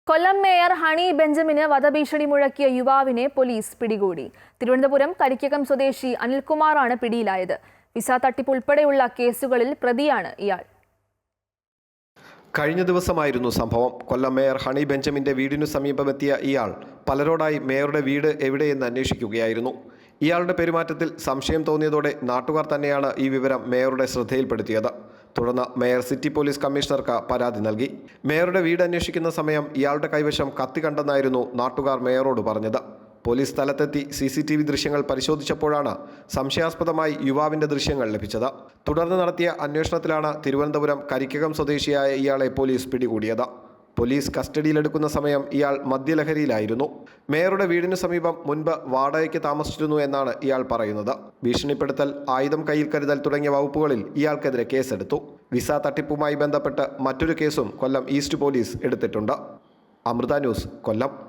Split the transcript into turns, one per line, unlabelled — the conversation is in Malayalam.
കൊല്ലം മേയർ ഹണി ബെഞ്ചമിന് വധഭീഷണി മുഴക്കിയ യുവാവിനെ പോലീസ് പിടികൂടി. തിരുവനന്തപുരം കരിക്കകം സ്വദേശി അനിൽകുമാറാണ് പിടിയിലായത്. വിസ തട്ടിപ്പ് ഉൾപ്പെടെയുള്ള കേസുകളിൽ പ്രതിയാണ് ഇയാൾ.
കഴിഞ്ഞ ദിവസമായിരുന്നു സംഭവം. കൊല്ലം മേയർ ഹണി ബെഞ്ചമിന്റെ വീടിനു സമീപമെത്തിയ ഇയാൾ പലരോടായി മേയറുടെ വീട് എവിടെയെന്ന് അന്വേഷിക്കുകയായിരുന്നു. ഇയാളുടെ പെരുമാറ്റത്തിൽ സംശയം തോന്നിയതോടെ നാട്ടുകാർ തന്നെയാണ് ഈ വിവരം മേയറുടെ ശ്രദ്ധയിൽപ്പെടുത്തിയത്. തുടർന്ന് മേയർ സിറ്റി പോലീസ് കമ്മീഷണർക്ക് പരാതി നൽകി. മേയറുടെ വീട് അന്വേഷിക്കുന്ന സമയം ഇയാളുടെ കൈവശം കത്തി കണ്ടെന്നായിരുന്നു നാട്ടുകാർ മേയറോട് പറഞ്ഞത്. പോലീസ് സ്ഥലത്തെത്തി CCTV ദൃശ്യങ്ങൾ പരിശോധിച്ചപ്പോഴാണ് സംശയാസ്പദമായി യുവാവിന്റെ ദൃശ്യങ്ങൾ ലഭിച്ചത്. തുടർന്ന് നടത്തിയ അന്വേഷണത്തിലാണ് തിരുവനന്തപുരം കരിക്കകം സ്വദേശിയായ ഇയാളെ പോലീസ് പിടികൂടിയത്. പോലീസ് കസ്റ്റഡിയിലെടുക്കുന്ന സമയം ഇയാൾ മദ്യലഹരിയിലായിരുന്നു. മേയറുടെ വീടിന് സമീപം മുൻപ് വാടകയ്ക്ക് താമസിച്ചിരുന്നു എന്നാണ് ഇയാൾ പറയുന്നത്. ഭീഷണിപ്പെടുത്തൽ, ആയുധം കയ്യിൽ കരുതൽ തുടങ്ങിയ വകുപ്പുകളിൽ ഇയാൾക്കെതിരെ കേസെടുത്തു. വിസ തട്ടിപ്പുമായി ബന്ധപ്പെട്ട് മറ്റൊരു കേസും കൊല്ലം ഈസ്റ്റ് പോലീസ് എടുത്തിട്ടുണ്ട്. അമൃത ന്യൂസ്, കൊല്ലം.